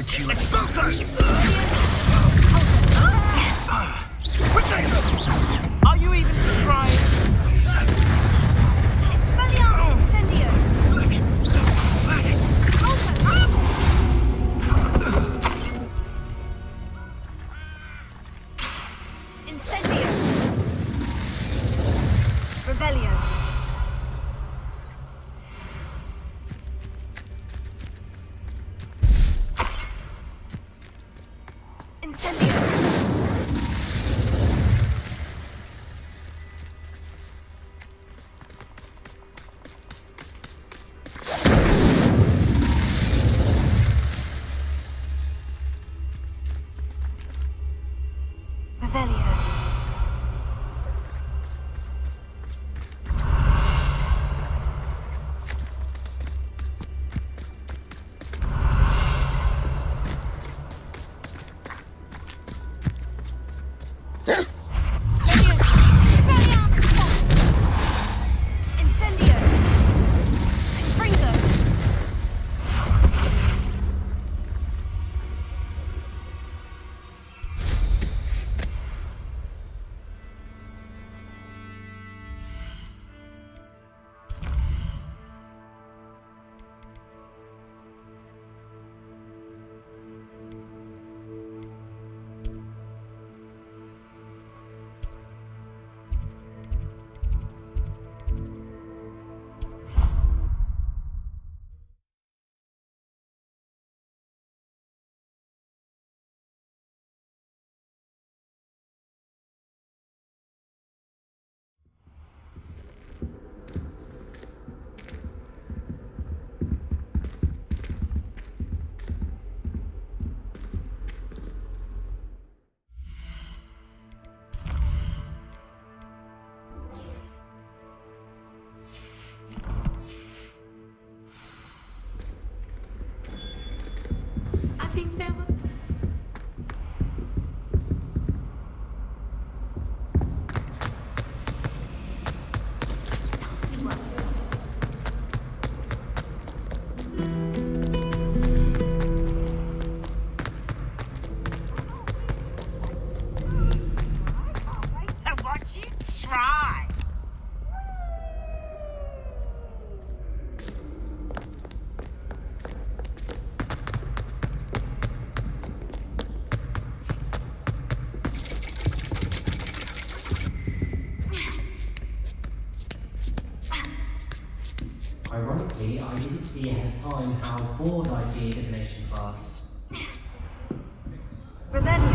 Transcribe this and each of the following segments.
got you. Expulso! Yes. Are you even trying? Expelliarmus Incendio. Incendio. Revelio. Incendio. Revelio. Incendio. Confringo. I think there were... So what you try? Ironically, I didn't see ahead of time how bored I'd be in divination class. Revelio.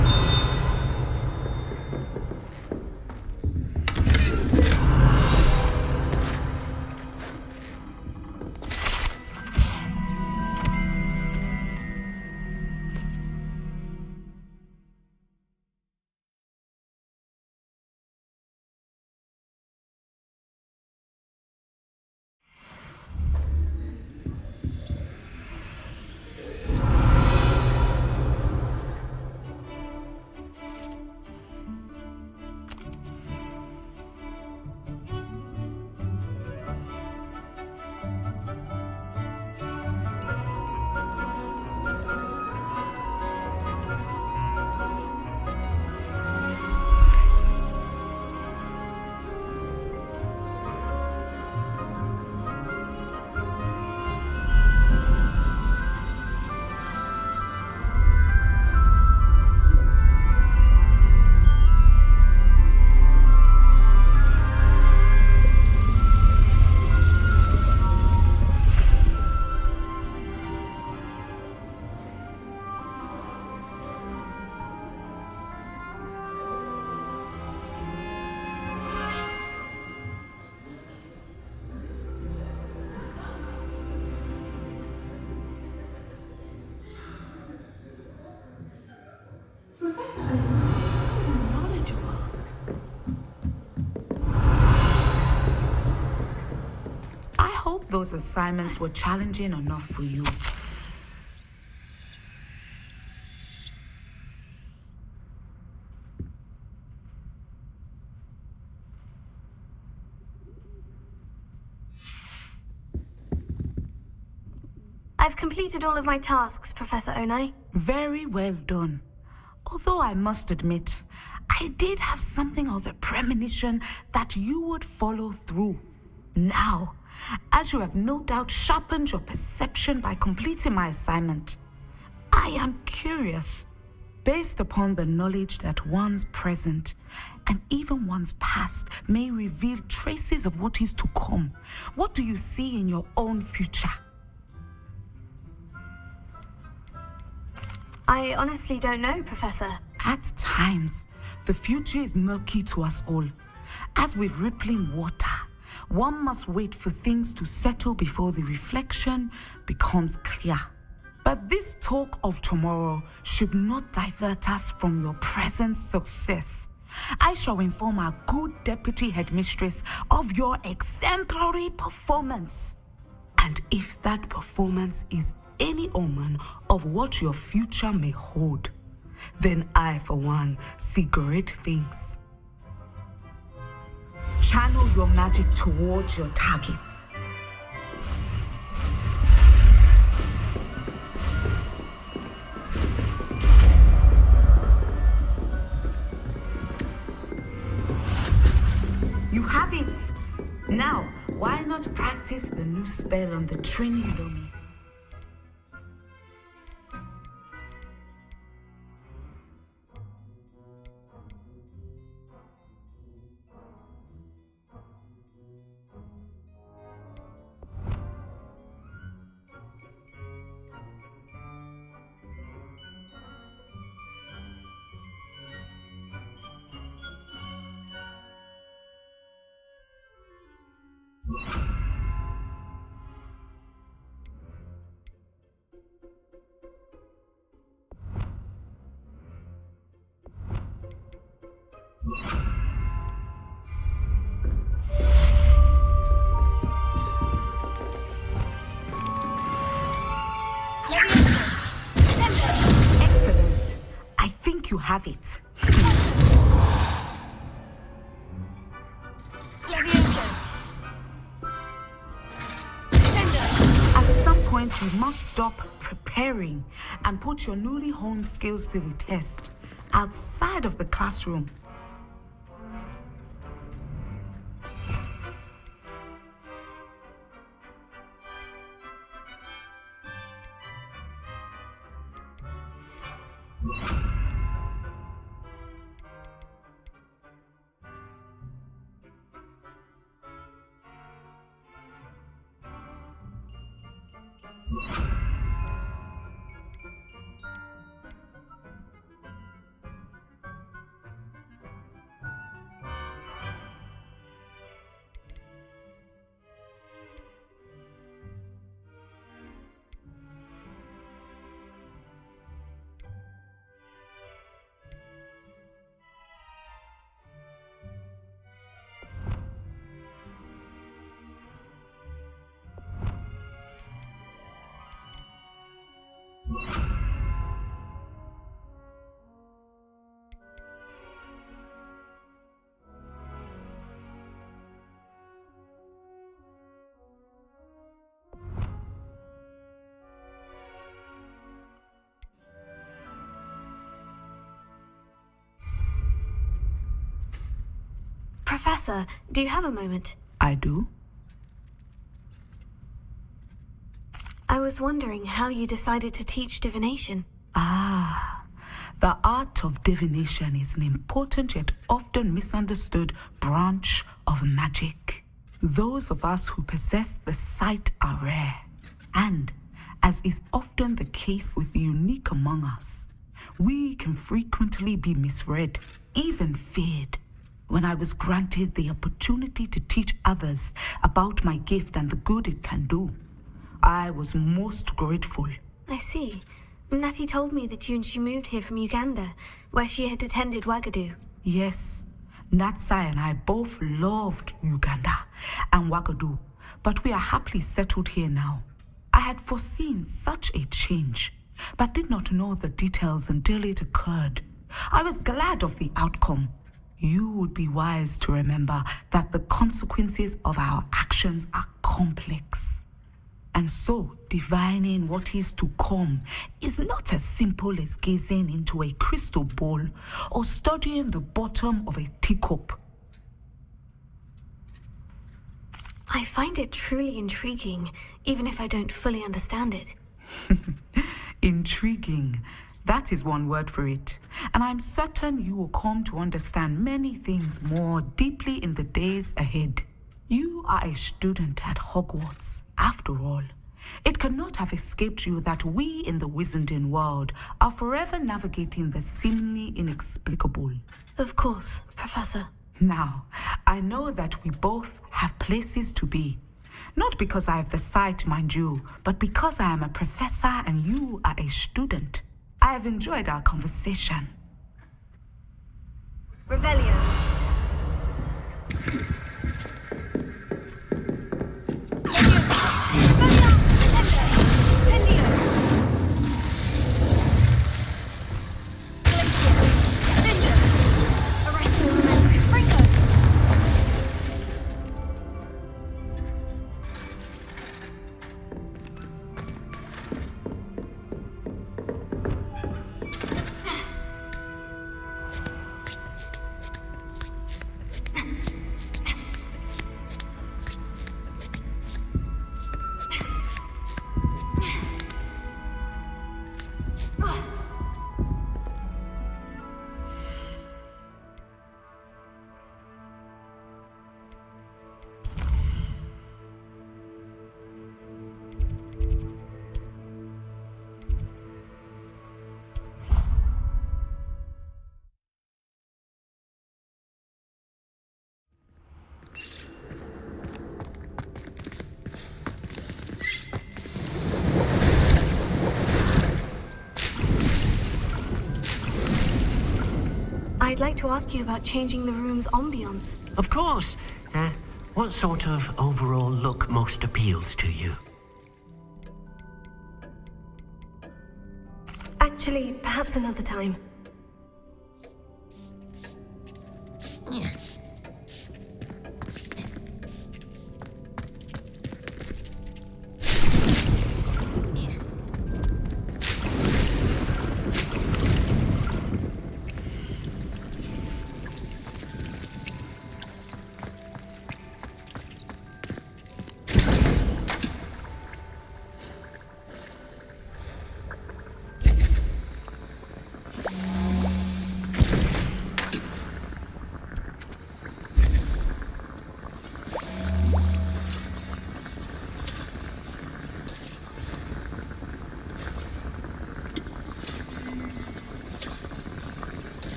Those assignments were challenging enough for you. I've completed all of my tasks, Professor Onai. Very well done. Although I must admit, I did have something of a premonition that you would follow through. Now, as you have no doubt sharpened your perception by completing my assignment, I am curious, based upon the knowledge that one's present and even one's past may reveal traces of what is to come. What do you see in your own future? I honestly don't know, Professor. At times, the future is murky to us all. As with rippling water, one must wait for things to settle before the reflection becomes clear. But this talk of tomorrow should not divert us from your present success. I shall inform our good deputy headmistress of your exemplary performance. And if that performance is any omen of what your future may hold, then I, for one, see great things. Channel your magic towards your targets. You have it! Now, why not practice the new spell on the training dummy? Excellent. I think you have it. Levioso. Sendo. At some point, you must stop preparing and put your newly honed skills to the test outside of the classroom. Professor, do you have a moment? I do. I was wondering how you decided to teach divination. The art of divination is an important yet often misunderstood branch of magic. Those of us who possess the sight are rare, and, as is often the case with the unique among us, we can frequently be misread, even feared. When I was granted the opportunity to teach others about my gift and the good it can do, I was most grateful. I see. Natty told me that you and she moved here from Uganda, where she had attended Wagadu. Yes, Natsai and I both loved Uganda and Wagadu, but we are happily settled here now. I had foreseen such a change, but did not know the details until it occurred. I was glad of the outcome. You would be wise to remember that the consequences of our actions are complex. And so, divining what is to come is not as simple as gazing into a crystal ball or studying the bottom of a teacup. I find it truly intriguing, even if I don't fully understand it. Intriguing. That is one word for it. And I'm certain you will come to understand many things more deeply in the days ahead. You are a student at Hogwarts, after all. It cannot have escaped you that we in the wizarding world are forever navigating the seemingly inexplicable. Of course, Professor. Now, I know that we both have places to be. Not because I have the sight, mind you, but because I am a professor and you are a student. I have enjoyed our conversation. Revelio. I'd like to ask you about changing the room's ambience. Of course. What sort of overall look most appeals to you? Actually, perhaps another time.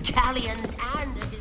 Galleon's hand is...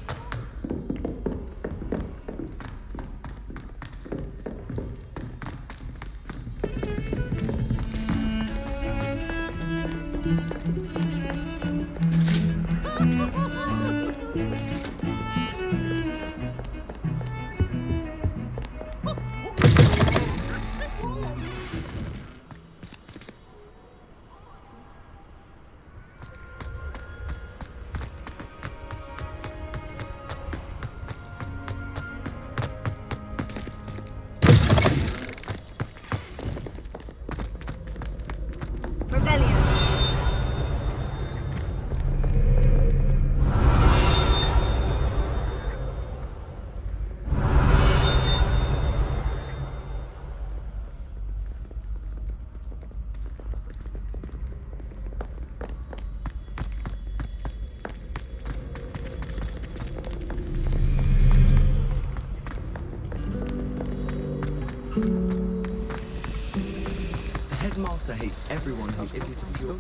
The headmaster hates everyone who isn't a pure.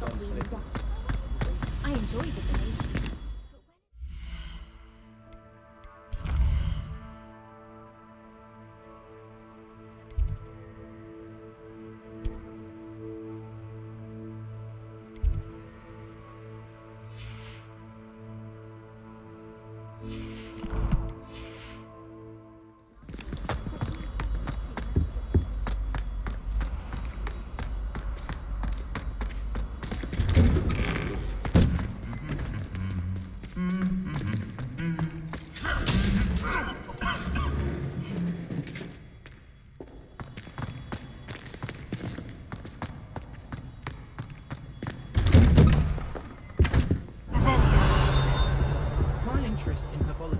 I enjoy divination. My interest in herbology.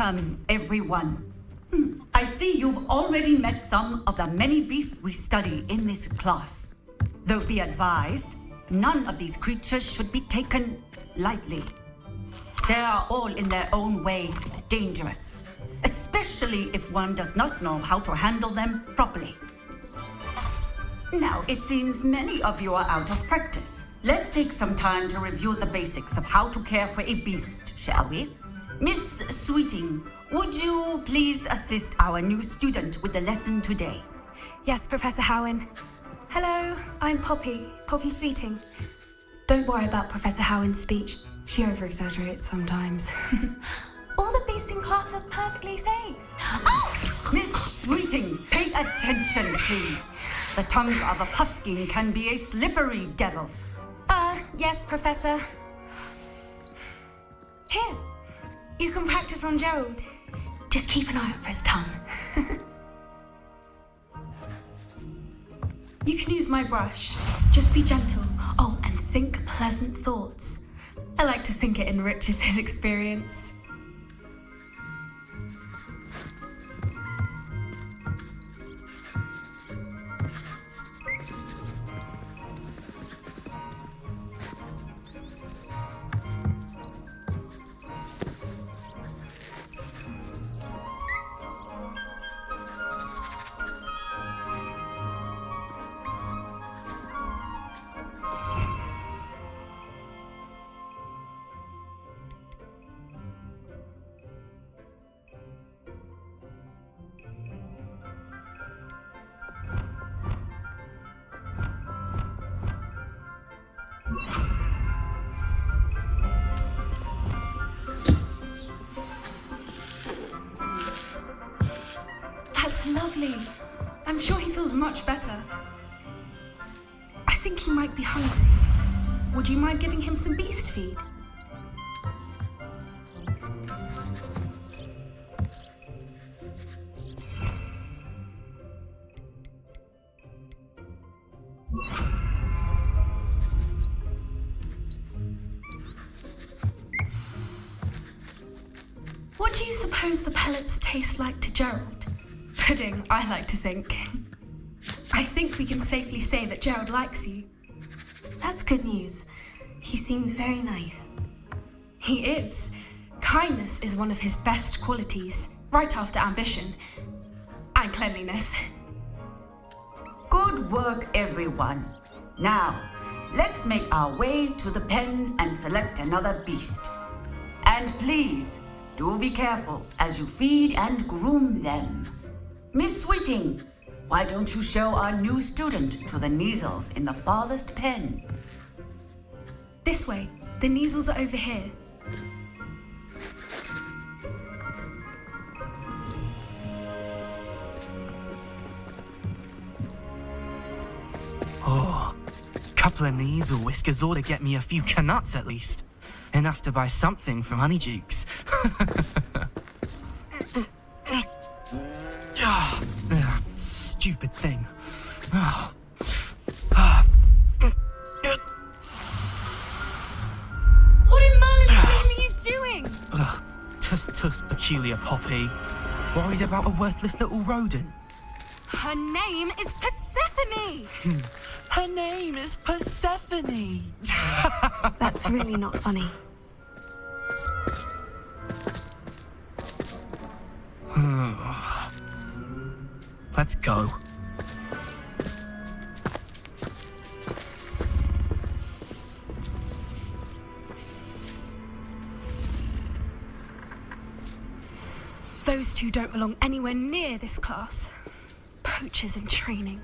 Welcome, everyone. I see you've already met some of the many beasts we study in this class. Though be advised, none of these creatures should be taken lightly. They are all in their own way dangerous, especially if one does not know how to handle them properly. Now, it seems many of you are out of practice. Let's take some time to review the basics of how to care for a beast, shall we? Miss Sweeting, would you please assist our new student with the lesson today? Yes, Professor Howen. Hello, I'm Poppy Sweeting. Don't worry about Professor Howen's speech. She over-exaggerates sometimes. All the beasts in class are perfectly safe. Oh! Miss Sweeting, pay attention, please. The tongue of a puffskein can be a slippery devil. Yes, Professor. Here, you can practice on Gerald. Just keep an eye out for his tongue. You can use my brush. Just be gentle. Oh, and think pleasant thoughts. I like to think it enriches his experience. That's lovely. I'm sure he feels much better. I think he might be hungry. Would you mind giving him some beast feed? What do you suppose the pellets taste like to Gerald? Pudding, I like to think. I think we can safely say that Gerald likes you. That's good news. He seems very nice. He is. Kindness is one of his best qualities, right after ambition and cleanliness. Good work, everyone. Now, let's make our way to the pens and select another beast. And please, do be careful as you feed and groom them. Miss Sweeting, why don't you show our new student to the Neasels in the farthest pen? This way. The Neasels are over here. Oh, couple of Neasel whiskers ought to get me a few canuts at least. Enough to buy something from Honeydukes. Stupid thing. What in Merlin's name are you doing? Tuss, peculiar Poppy. Worried about a worthless little rodent. Her name is Persephone! Her name is Persephone! That's really not funny. Let's go. Those two don't belong anywhere near this class. Poachers in training.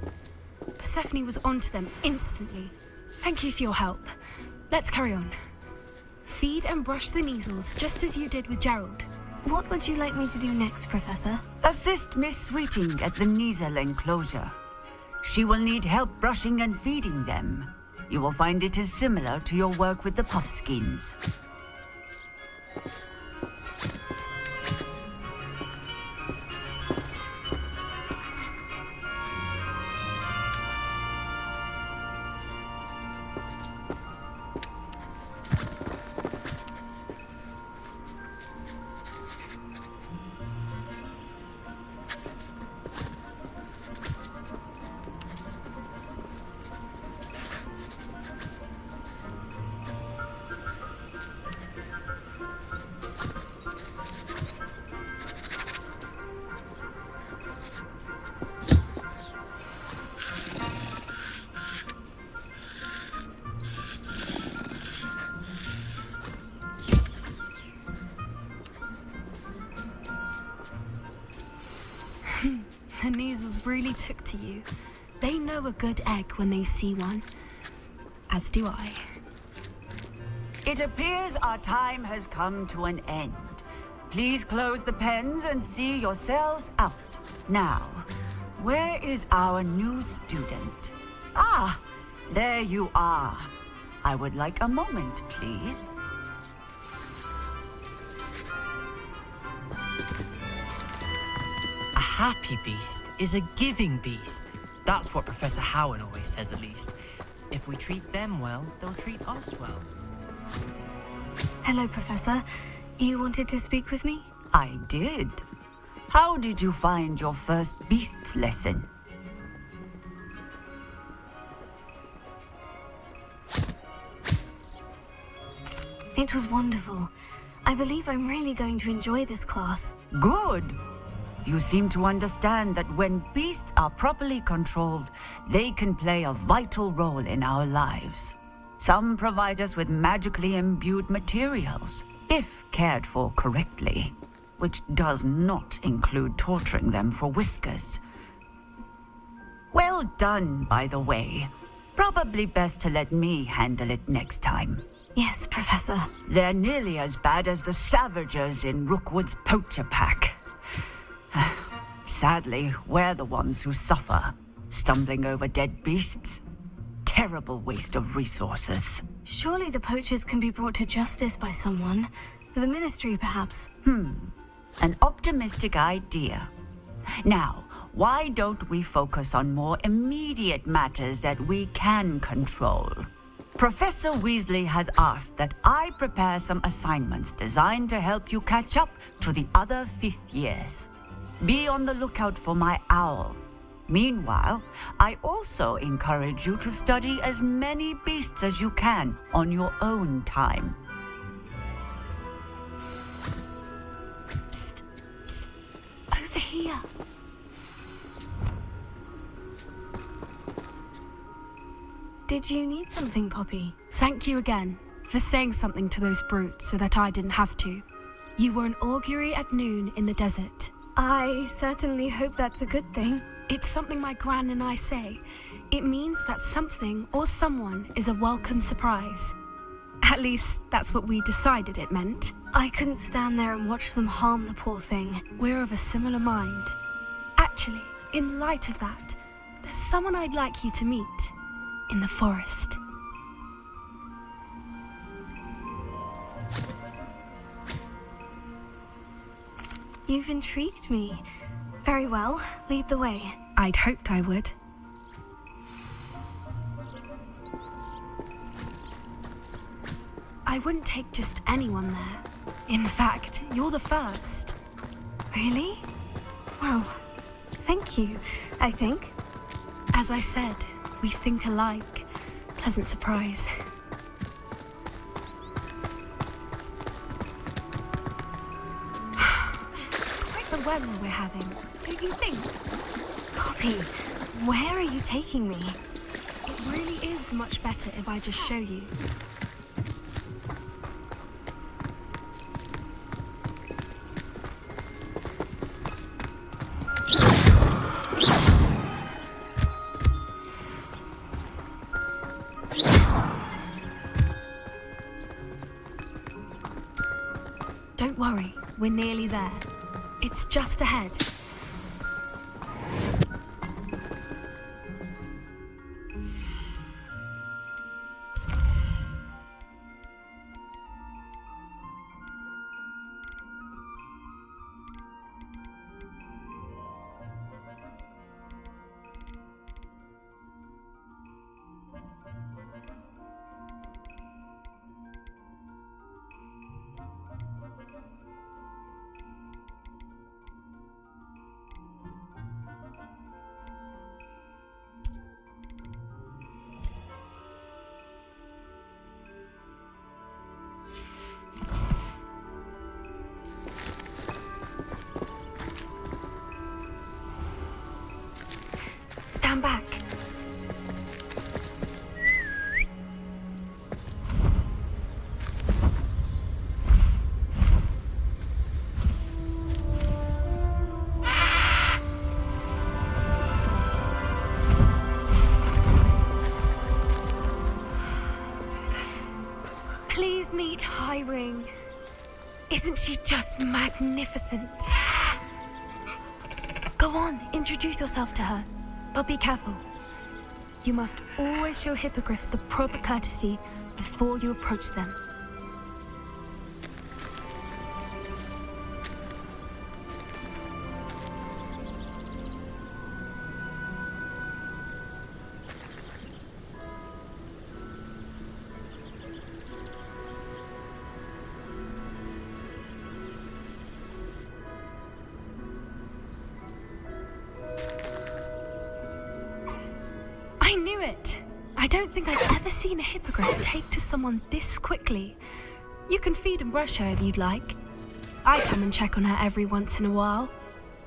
Persephone was onto them instantly. Thank you for your help. Let's carry on. Feed and brush the Neasels just as you did with Gerald. What would you like me to do next, Professor? Assist Miss Sweeting at the Neasel enclosure. She will need help brushing and feeding them. You will find it is similar to your work with the puffskins. really took to you. They know a good egg when they see one. As do I. It appears our time has come to an end. Please close the pens and see yourselves out. Now, where is our new student? Ah, there you are. I would like a moment, please. A happy beast is a giving beast. That's what Professor Howard always says, at least. If we treat them well, they'll treat us well. Hello, Professor. You wanted to speak with me? I did. How did you find your first beasts lesson? It was wonderful. I believe I'm really going to enjoy this class. Good. You seem to understand that when beasts are properly controlled, they can play a vital role in our lives. Some provide us with magically imbued materials, if cared for correctly, which does not include torturing them for whiskers. Well done, by the way. Probably best to let me handle it next time. Yes, Professor. They're nearly as bad as the Savagers in Rookwood's poacher pack. Sadly, we're the ones who suffer, stumbling over dead beasts. Terrible waste of resources. Surely the poachers can be brought to justice by someone. The Ministry, perhaps. An optimistic idea. Now, why don't we focus on more immediate matters that we can control? Professor Weasley has asked that I prepare some assignments designed to help you catch up to the other 5th years. Be on the lookout for my owl. Meanwhile, I also encourage you to study as many beasts as you can on your own time. Psst, psst, over here. Did you need something, Poppy? Thank you again for saying something to those brutes so that I didn't have to. You were an augury at noon in the desert. I certainly hope that's a good thing. It's something my gran and I say. It means that something or someone is a welcome surprise. At least, that's what we decided it meant. I couldn't stand there and watch them harm the poor thing. We're of a similar mind. Actually, in light of that, there's someone I'd like you to meet in the forest. You've intrigued me. Very well, lead the way. I'd hoped I would. I wouldn't take just anyone there. In fact, you're the first. Really? Well, thank you, I think. As I said, we think alike. Pleasant surprise. Quite the weather we're having, don't you think? Poppy, where are you taking me? It really is much better if I just show you. Don't worry, we're nearly there. It's just ahead. meet Highwing. Isn't she just magnificent? Go on, introduce yourself to her. But be careful. You must always show hippogriffs the proper courtesy before you approach them. I knew it! I don't think I've ever seen a hippogriff take to someone this quickly. You can feed and brush her if you'd like. I come and check on her every once in a while.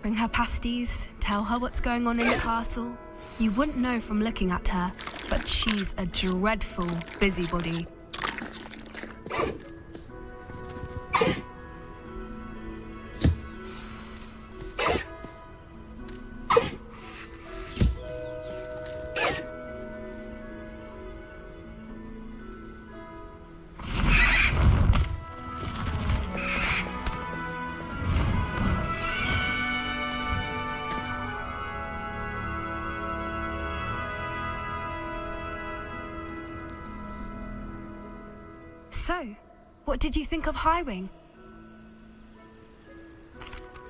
Bring her pasties, tell her what's going on in the castle. You wouldn't know from looking at her, but she's a dreadful busybody. So, what did you think of Highwing?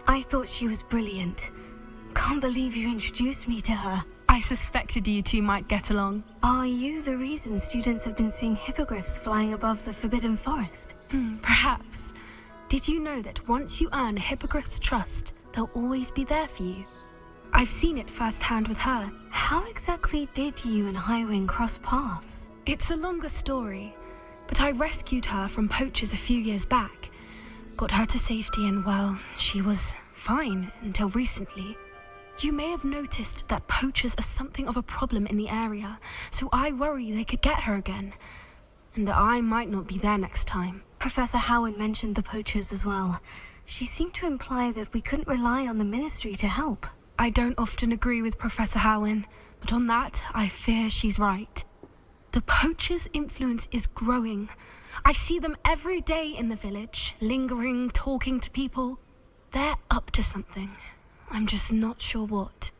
I thought she was brilliant. Can't believe you introduced me to her. I suspected you two might get along. Are you the reason students have been seeing hippogriffs flying above the Forbidden Forest? Perhaps. Did you know that once you earn a hippogriff's trust, they'll always be there for you? I've seen it firsthand with her. How exactly did you and Highwing cross paths? It's a longer story, but I rescued her from poachers a few years back. Got her to safety and, well, she was fine until recently. You may have noticed that poachers are something of a problem in the area, so I worry they could get her again. And I might not be there next time. Professor Howard mentioned the poachers as well. She seemed to imply that we couldn't rely on the ministry to help. I don't often agree with Professor Howin, but on that, I fear she's right. The poachers' influence is growing. I see them every day in the village, lingering, talking to people. They're up to something. I'm just not sure what.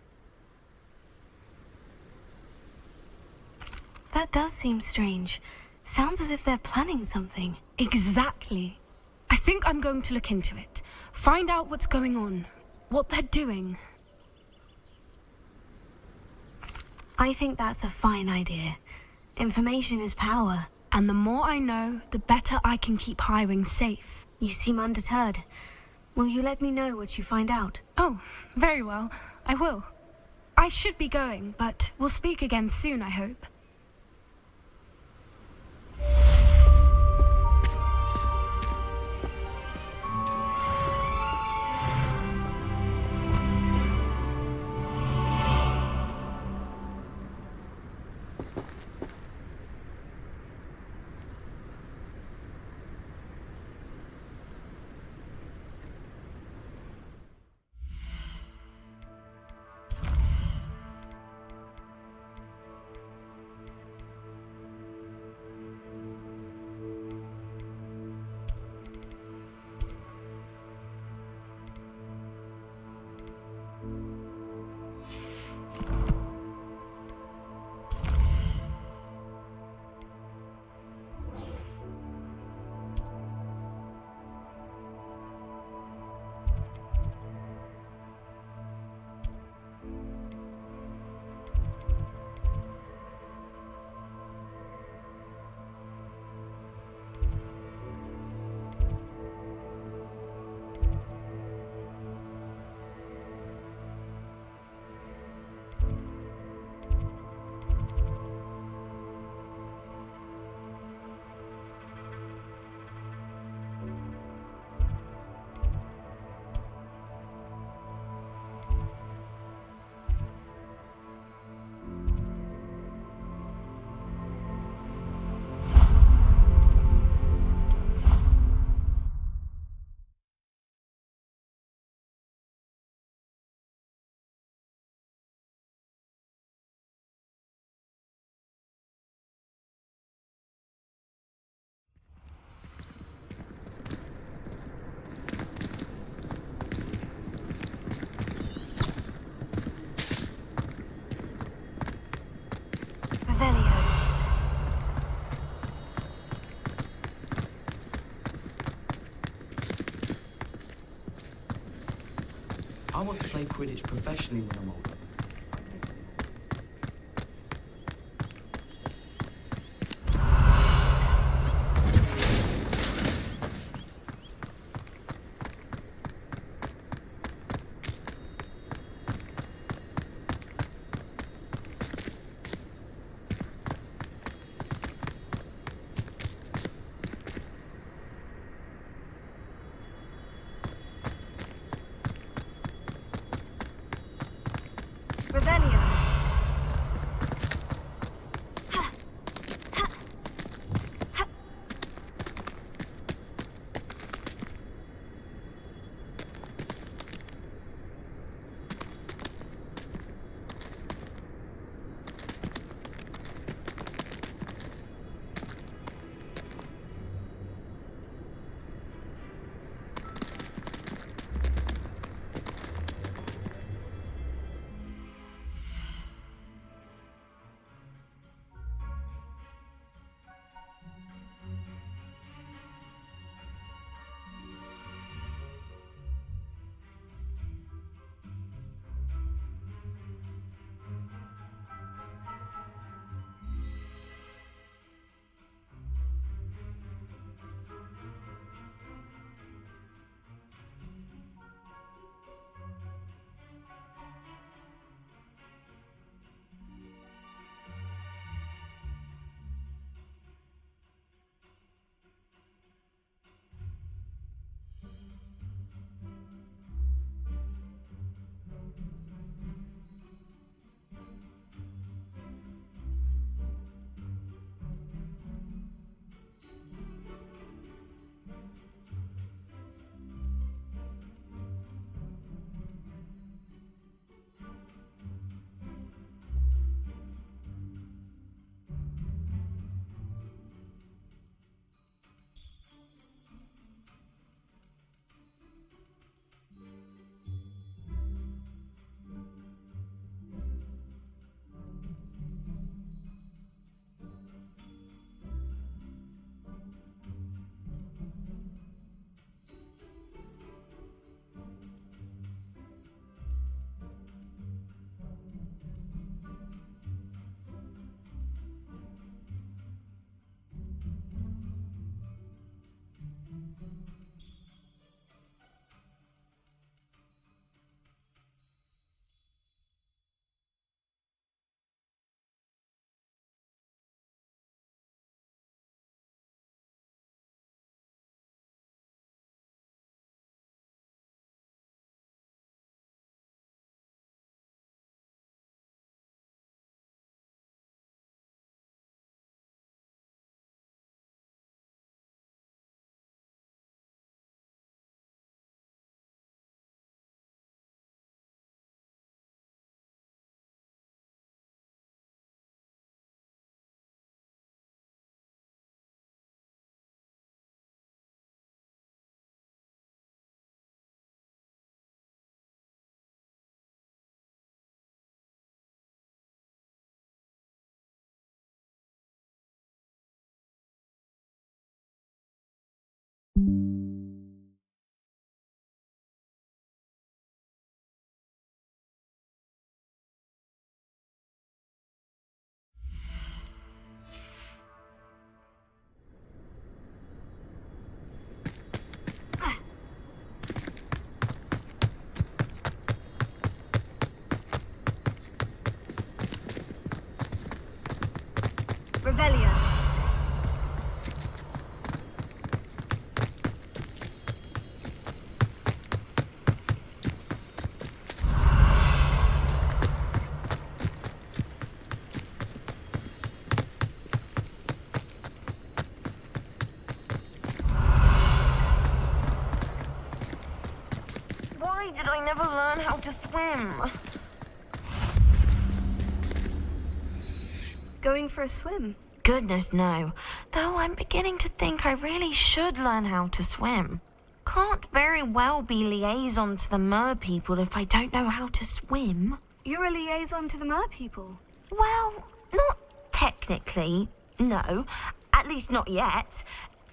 That does seem strange. Sounds as if they're planning something. Exactly. I think I'm going to look into it. Find out what's going on, what they're doing. I think that's a fine idea. Information is power. And the more I know, the better I can keep Highwing safe. You seem undeterred. Will you let me know what you find out? Oh, very well. I will. I should be going, but we'll speak again soon, I hope. want to play Quidditch professionally when I'm older. Revelio. Revelio. Why did I never learn how to swim? Going for a swim? Goodness, no. Though I'm beginning to think I really should learn how to swim. Can't very well be liaison to the mer people if I don't know how to swim. You're a liaison to the mer people? Well, not technically, no. At least not yet.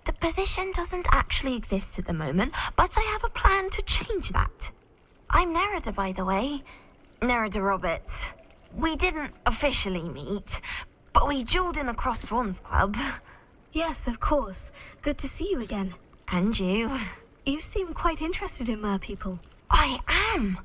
The position doesn't actually exist at the moment, but I have a plan to change that. I'm Nerida, by the way. Nerida Roberts. We didn't officially meet, but we duelled in the Crossed Wands Club. Yes, of course. Good to see you again. And you. You seem quite interested in merpeople. I am.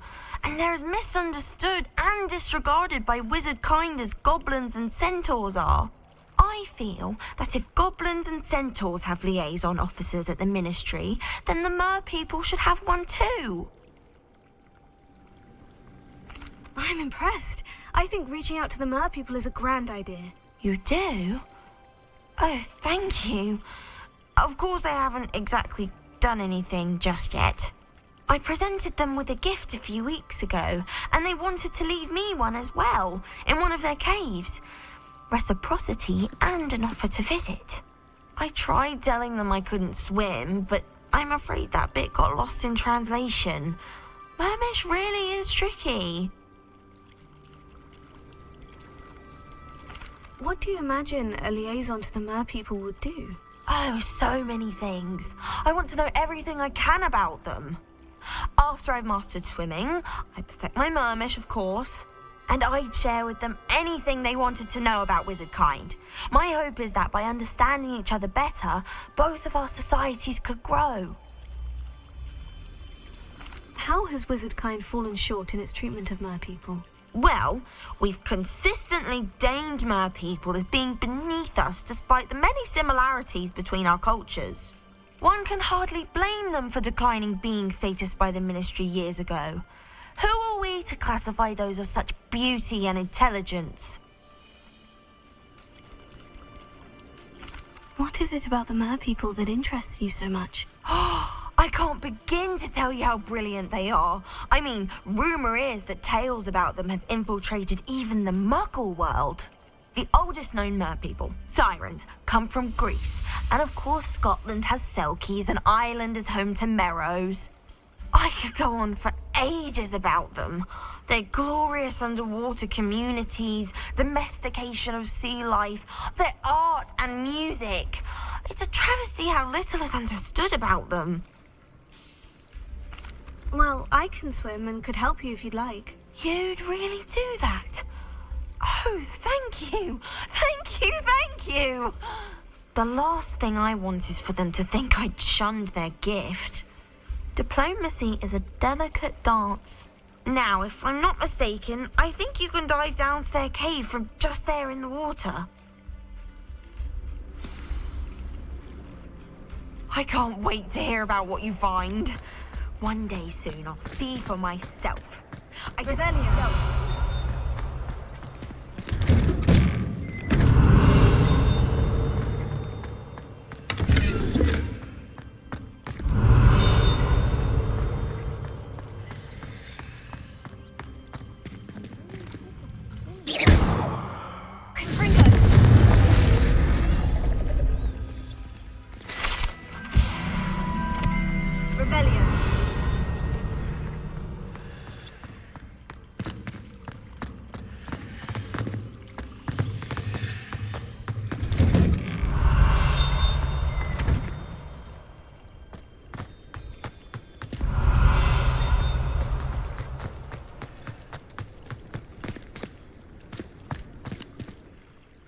And they're as misunderstood and disregarded by wizard kind as goblins and centaurs are. I feel that if goblins and centaurs have liaison officers at the Ministry, then the merpeople should have one too. I'm impressed. I think reaching out to the merpeople is a grand idea. You do? Oh, thank you. Of course I haven't exactly done anything just yet. I presented them with a gift a few weeks ago, and they wanted to leave me one as well, in one of their caves. Reciprocity and an offer to visit. I tried telling them I couldn't swim, but I'm afraid that bit got lost in translation. Mermish really is tricky. What do you imagine a liaison to the merpeople would do? Oh, so many things. I want to know everything I can about them. After I've mastered swimming, I perfect my mermish, of course, and I'd share with them anything they wanted to know about wizard kind. My hope is that by understanding each other better, both of our societies could grow. How has wizard kind fallen short in its treatment of merpeople? Well, we've consistently deemed merpeople as being beneath us despite the many similarities between our cultures. One can hardly blame them for declining being status by the Ministry years ago. Who are we to classify those of such beauty and intelligence? What is it about the merpeople that interests you so much? I can't begin to tell you how brilliant they are. I mean, rumour is that tales about them have infiltrated even the Muggle world. The oldest known merpeople, sirens, come from Greece, and of course Scotland has Selkies and Ireland is home to Merrows. I could go on for ages about them. Their glorious underwater communities, domestication of sea life, their art and music. It's a travesty how little is understood about them. Well, I can swim and could help you if you'd like. You'd really do that? Oh, thank you. Thank you, thank you. The last thing I want is for them to think I'd shunned their gift. Diplomacy is a delicate dance. Now, if I'm not mistaken, I think you can dive down to their cave from just there in the water. I can't wait to hear about what you find. One day soon, I'll see for myself.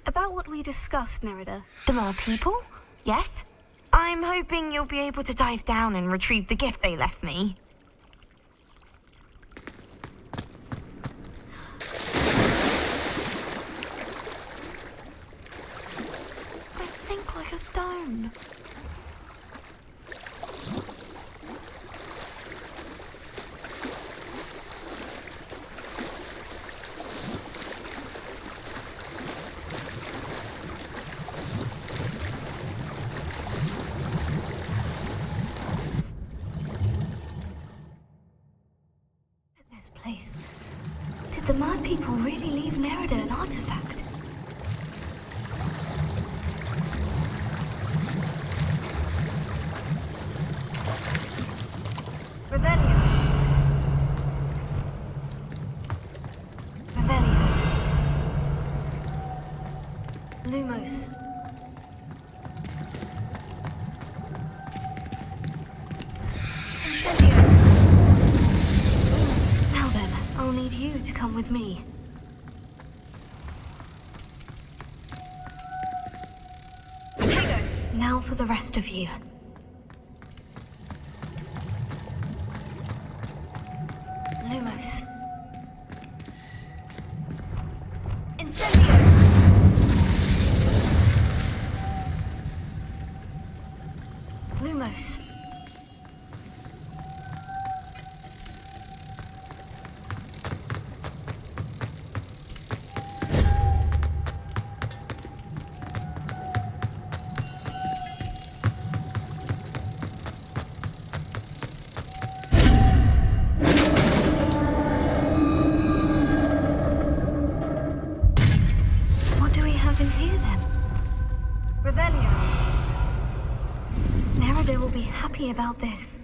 About what we discussed, Nerida. The merpeople? Yes. I'm hoping you'll be able to dive down and retrieve the gift they left me. I'd sink like a stone. Place. Did the merpeople really leave Nerida an artifact? Revelio. Revelio. Lumos. Incendio. Lumos. you to come with me. Potato! Now for the rest of you. Lumos. Incendio! Lumos. What do we have in here then? Revelio! Nerida will be happy about this.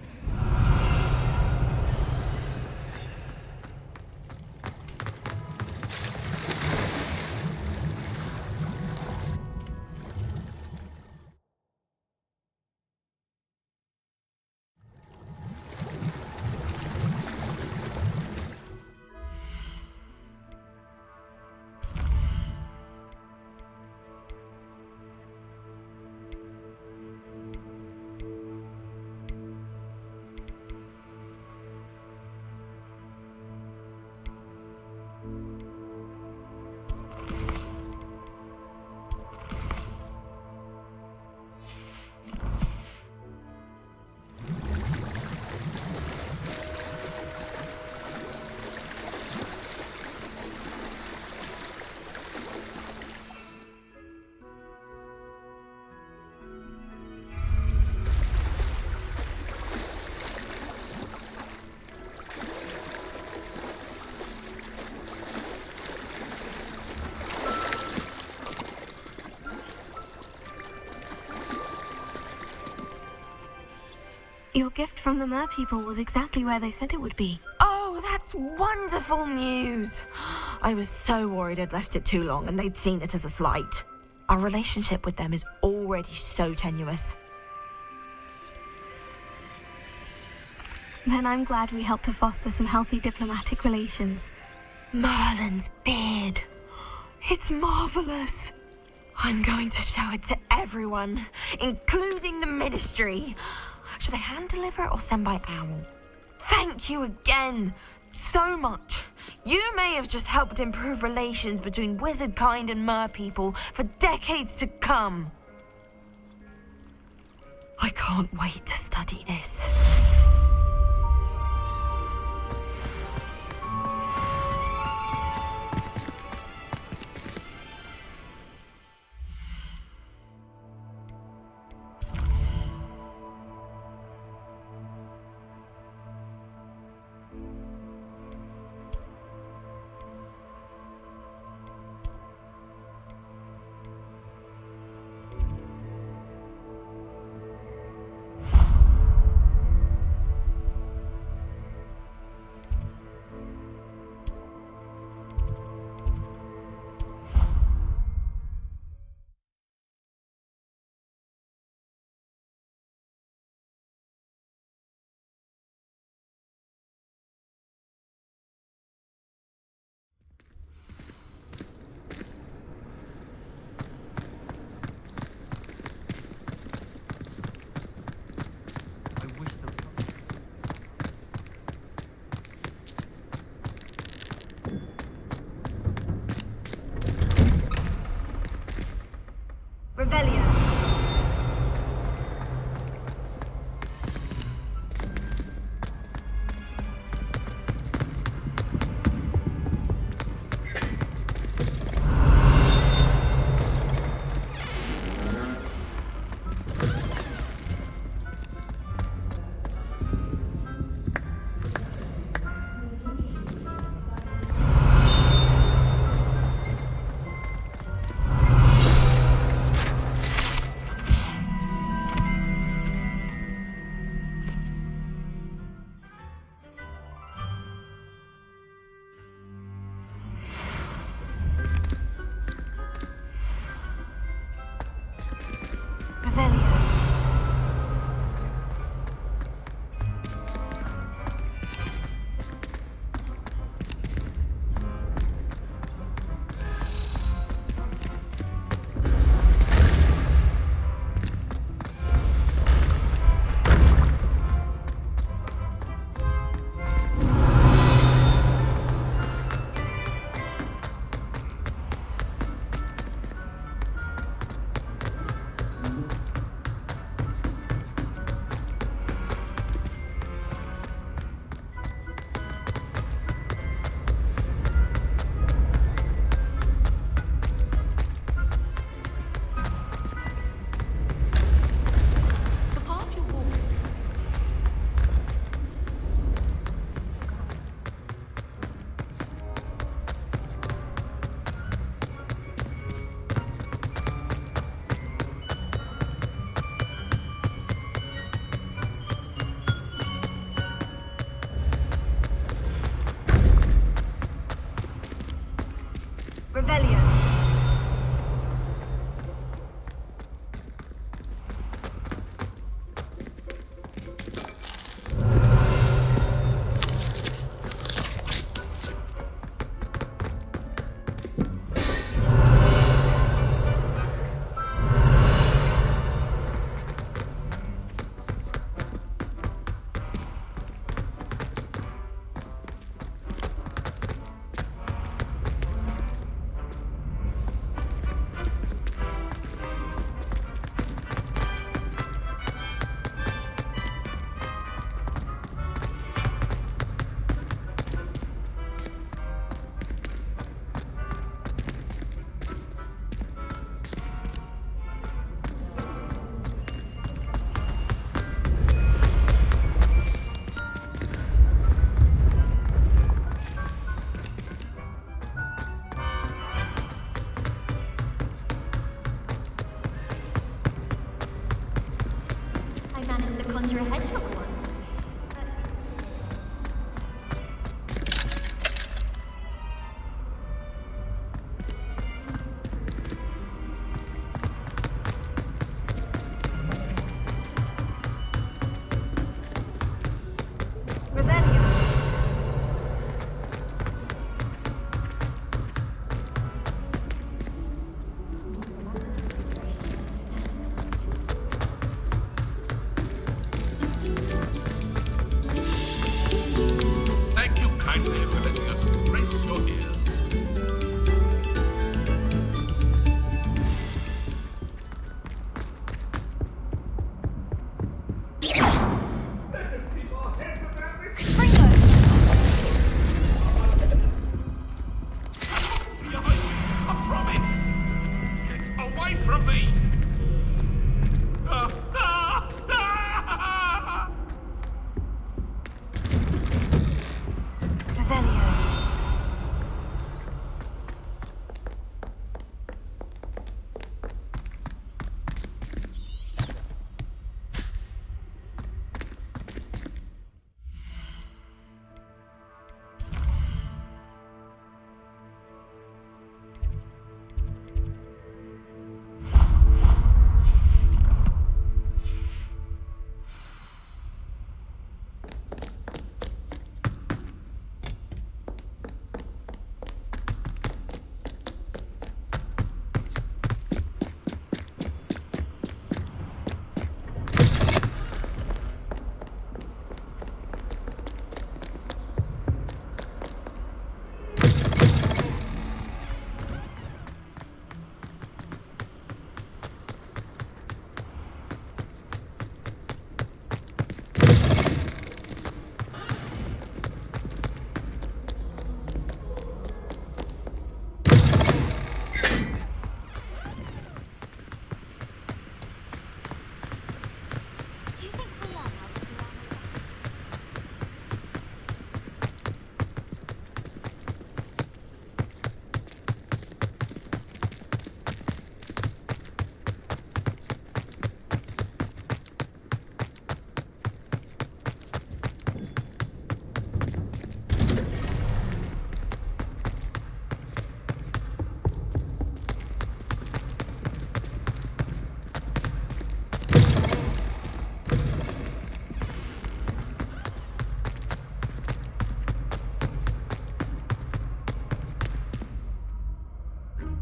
Your gift from the Mer people was exactly where they said it would be. Oh, that's wonderful news! I was so worried I'd left it too long and they'd seen it as a slight. Our relationship with them is already so tenuous. Then I'm glad we helped to foster some healthy diplomatic relations. Merlin's beard. It's marvelous. I'm going to show it to everyone, including the Ministry. Should I hand deliver it or send by owl? Thank you again so much. You may have just helped improve relations between wizard kind and mer people for decades to come. I can't wait to study this. managed to conjure a hedgehog once. Thank you kindly for letting us grace your ears. I promise. Get away from me. Revelio.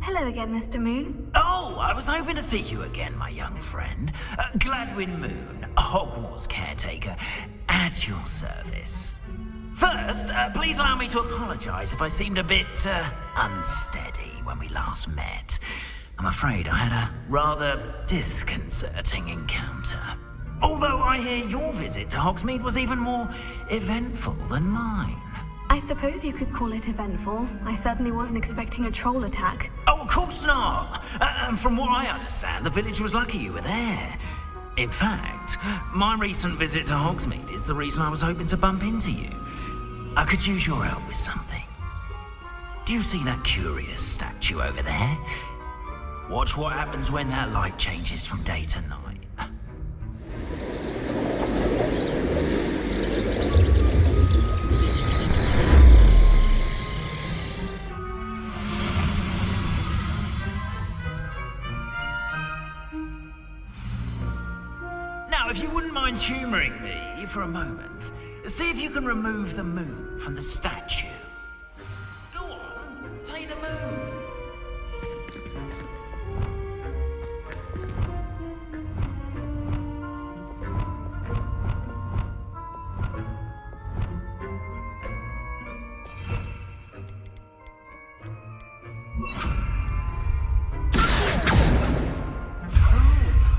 Hello again, Mr. Moon. Oh, I was hoping to see you again, my young friend. Gladwin Moon, Hogwarts caretaker, at your service. First, please allow me to apologise if I seemed a bit unsteady when we last met. I'm afraid I had a rather disconcerting encounter. Although I hear your visit to Hogsmeade was even more eventful than mine. I suppose you could call it eventful. I certainly wasn't expecting a troll attack. Oh, of course not. And from what I understand, the village was lucky you were there. In fact, my recent visit to Hogsmeade is the reason I was hoping to bump into you. I could use your help with something. Do you see that curious statue over there? Watch what happens when that light changes from day to night. Now, if you wouldn't mind humouring me for a moment, see if you can remove the moon from the statue. Go on, take the moon.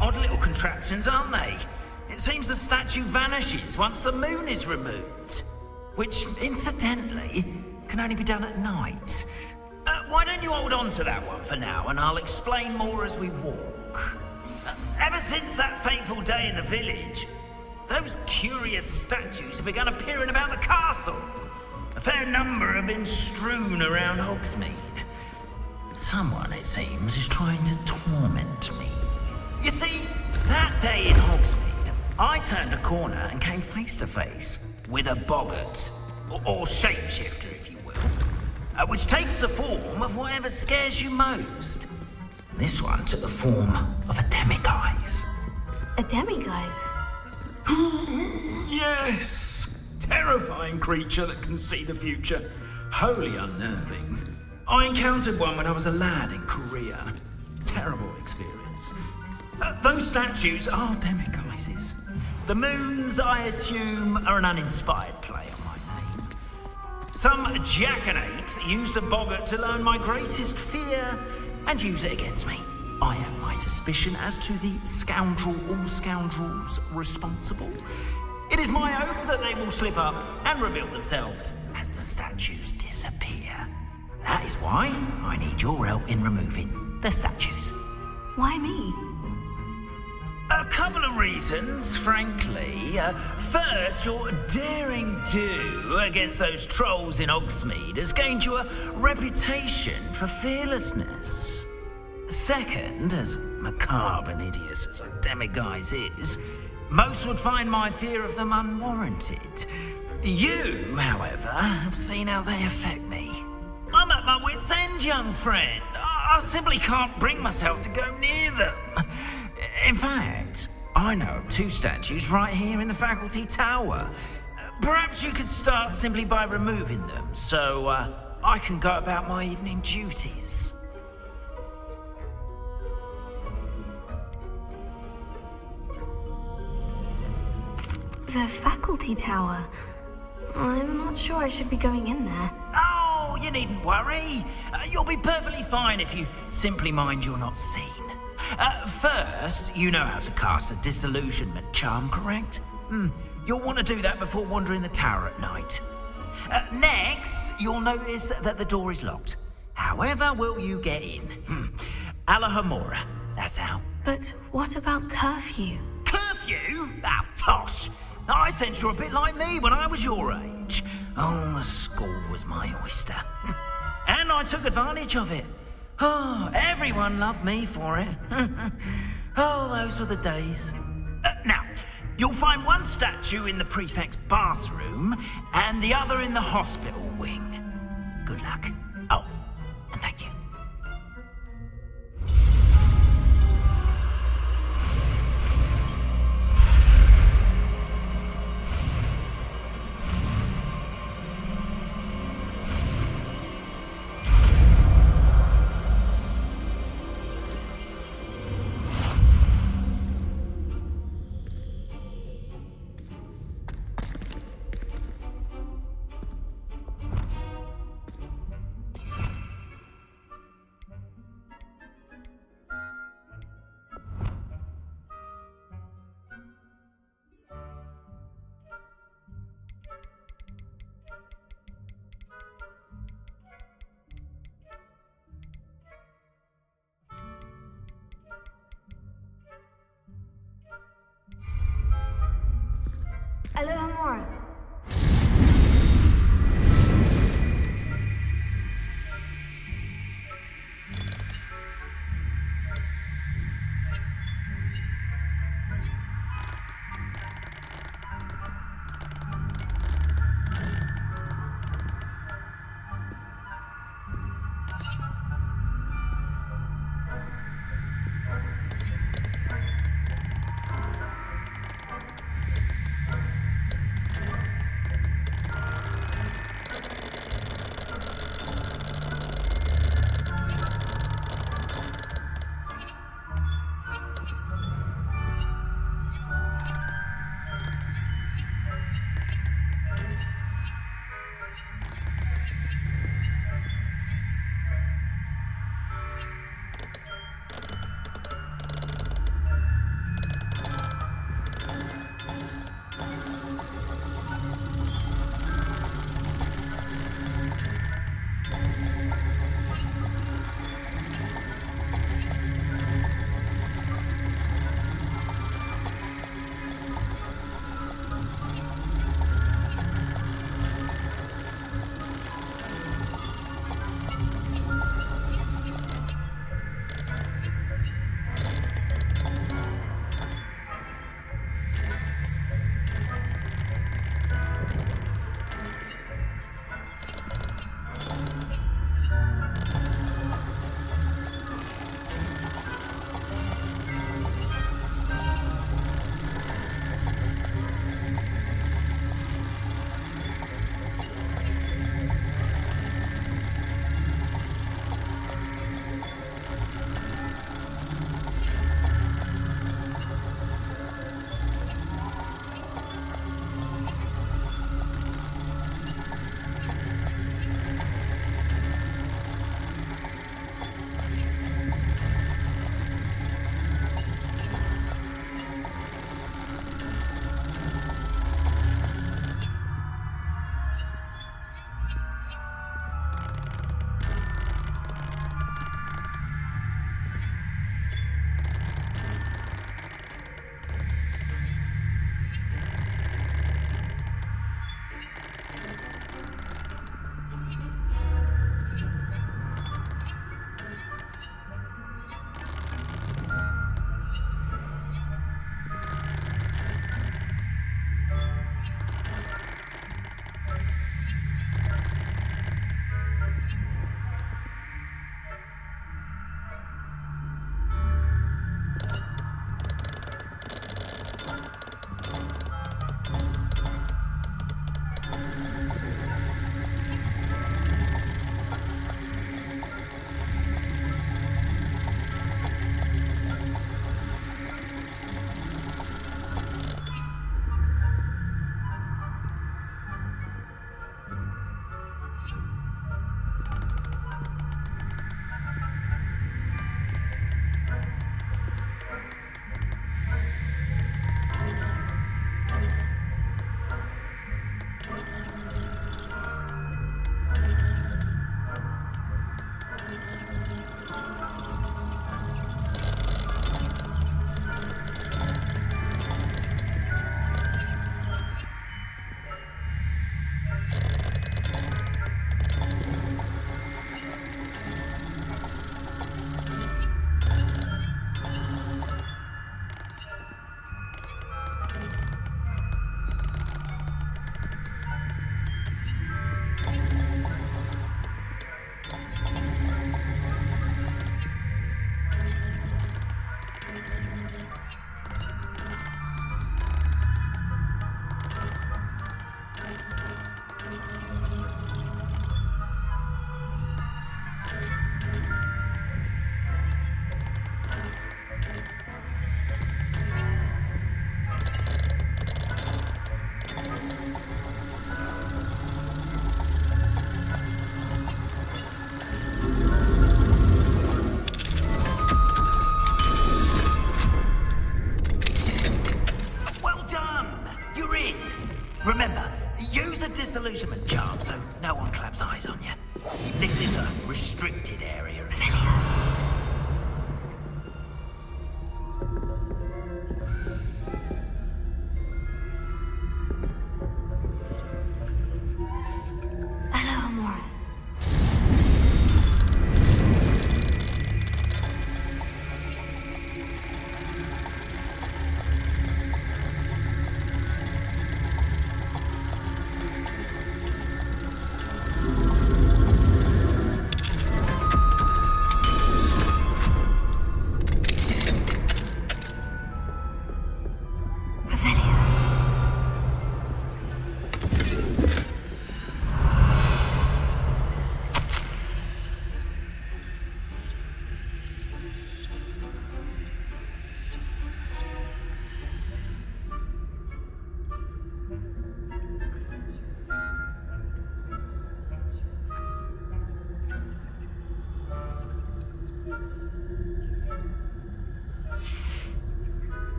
Odd little contraptions, aren't they? It seems the statue vanishes once the moon is removed. Which, incidentally, can only be done at night. Why don't you hold on to that one for now, and I'll explain more as we walk. Ever since that fateful day in the village, those curious statues have begun appearing about the castle. A fair number have been strewn around Hogsmeade. Someone, it seems, is trying to torment me. You see, that day in Hogsmeade, I corner and came face to face with a boggart, or shapeshifter, if you will, which takes the form of whatever scares you most. This one took the form of a demiguise. A demiguise? Yes! Terrifying creature that can see the future. Wholly unnerving. I encountered one when I was a lad in Korea. Terrible experience. Those statues are demiguises. The moons, I assume, are an uninspired play on my name. Some jackanapes used a boggart to learn my greatest fear and use it against me. I have my suspicion as to the scoundrel or scoundrels responsible. It is my hope that they will slip up and reveal themselves as the statues disappear. That is why I need your help in removing the statues. Why me? A couple of reasons, frankly. First, your daring do against those trolls in Hogsmeade has gained you a reputation for fearlessness. Second, as macabre and hideous as a demiguise is, most would find my fear of them unwarranted. You, however, have seen how they affect me. I'm at my wit's end, young friend. I simply can't bring myself to go near them. In fact, I know of 2 statues right here in the faculty tower. Perhaps you could start simply by removing them, so I can go about my evening duties. The faculty tower. I'm not sure I should be going in there. Oh, you needn't worry. You'll be perfectly fine if you simply mind you're not seen. First, you know how to cast a disillusionment charm, correct? You'll want to do that before wandering the tower at night. Next, you'll notice that the door is locked. However will you get in? Alahomora, that's how. But what about curfew? Curfew? Oh, tosh. I sense you're a bit like me when I was your age. Oh, the school was my oyster. And I took advantage of it. Oh, everyone loved me for it. Oh, those were the days. Now, you'll find one statue in the prefect's bathroom and the other in the hospital wing. Good luck. Oh, and thank you.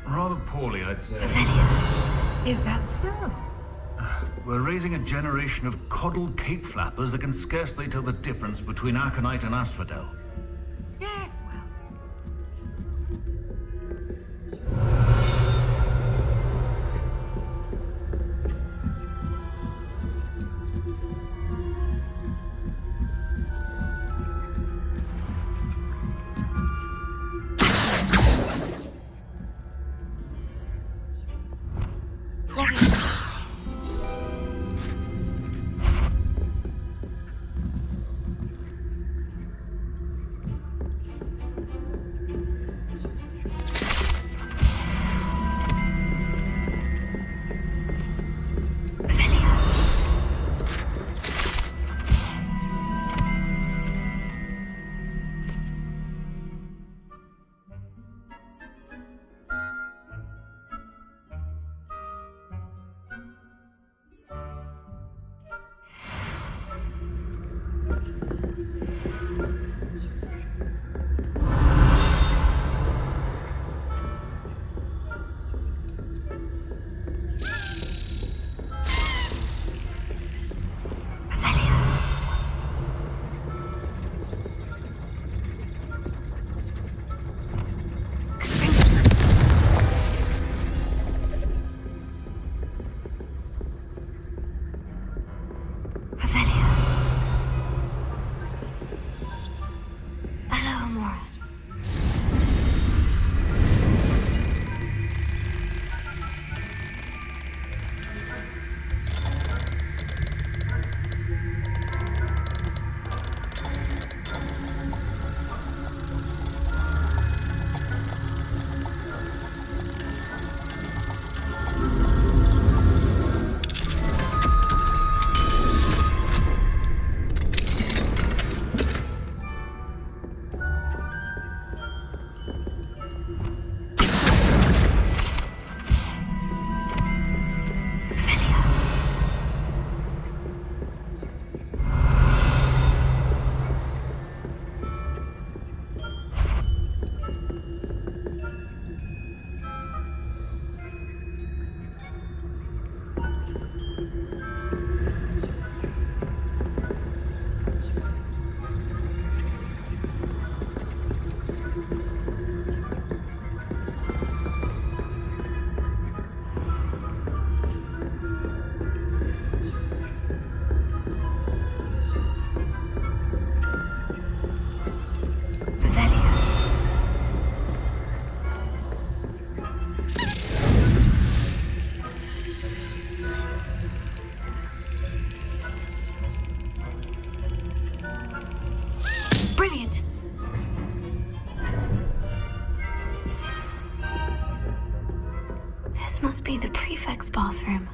Rather poorly, I'd say. Is that so? We're raising a generation of coddled cape flappers that can scarcely tell the difference between aconite and asphodel. Yes, well. next bathroom.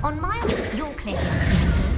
On my own, you're clear, Mr.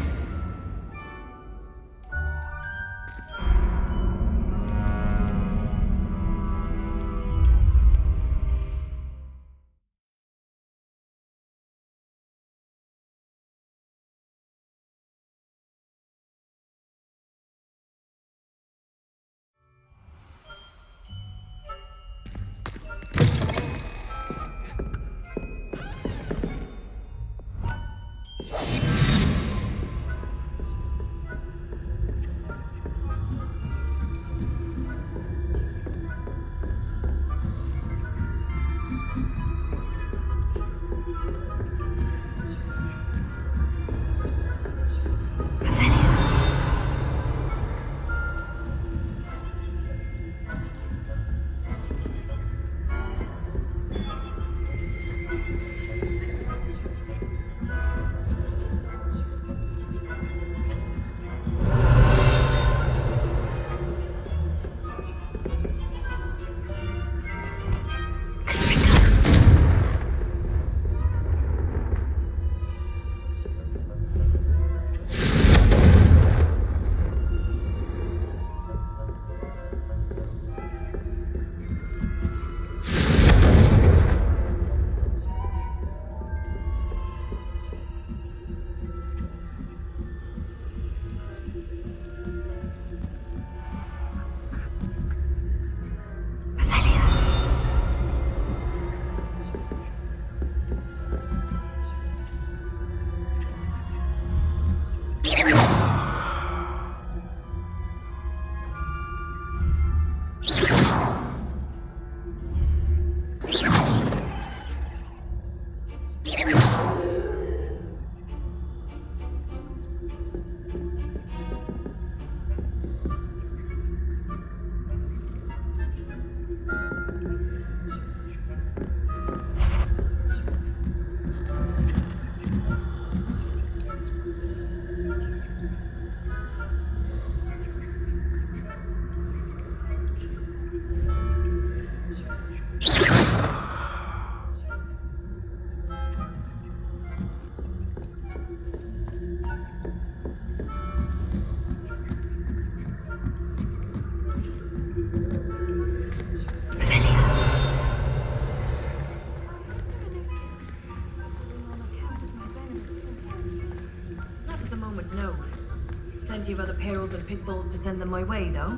Plenty of other perils and pitfalls to send them my way, though.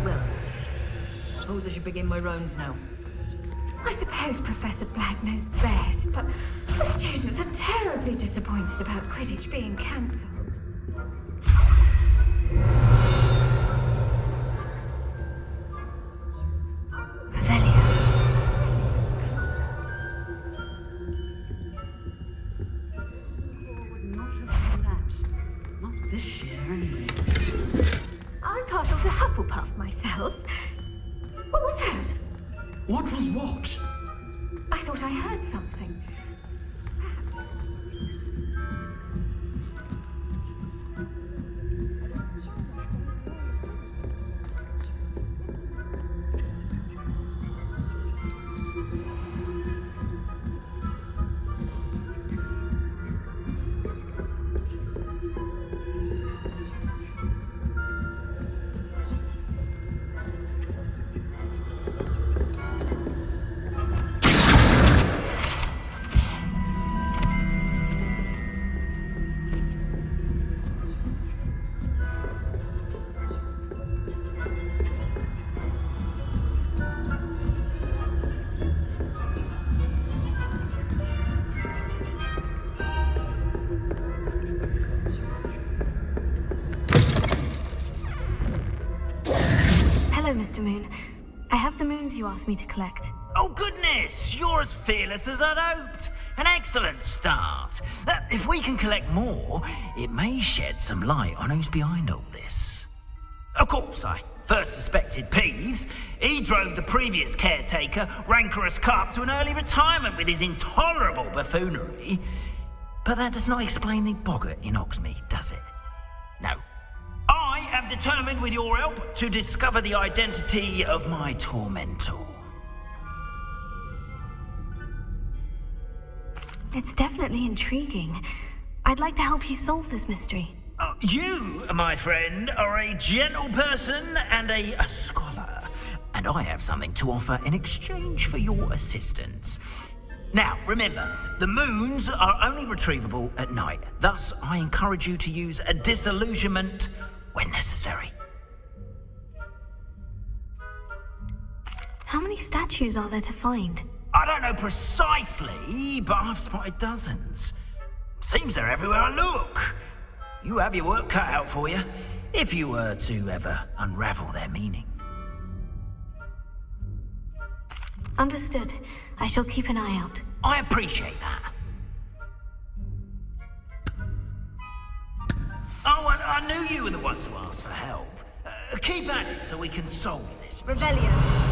Well, I suppose I should begin my rounds now. I suppose Professor Black knows best, but the students are terribly disappointed about Quidditch being cancelled. Not this year, anyway. I'm partial to Hufflepuff myself. What was that? What was what? I thought I heard something. Hello, Mr. Moon. I have the moons you asked me to collect. Oh, goodness! You're as fearless as I'd hoped. An excellent start. If we can collect more, it may shed some light on who's behind all this. Of course, I first suspected Peeves. He drove the previous caretaker, Rancorous Carp, to an early retirement with his intolerable buffoonery. But that does not explain the boggart in Hogsmeade, does it? No. I am determined, with your help, to discover the identity of my tormentor. It's definitely intriguing. I'd like to help you solve this mystery. You, my friend, are a gentle person and a scholar, and I have something to offer in exchange for your assistance. Now, remember, the moons are only retrievable at night. Thus, I encourage you to use a disillusionment when necessary. How many statues are there to find? I don't know precisely, but I've spotted dozens. Seems they're everywhere I look. You have your work cut out for you, if you were to ever unravel their meaning. Understood. I shall keep an eye out. I appreciate that. Oh, I knew you were the one to ask for help. Keep at it so we can solve this. Revelio.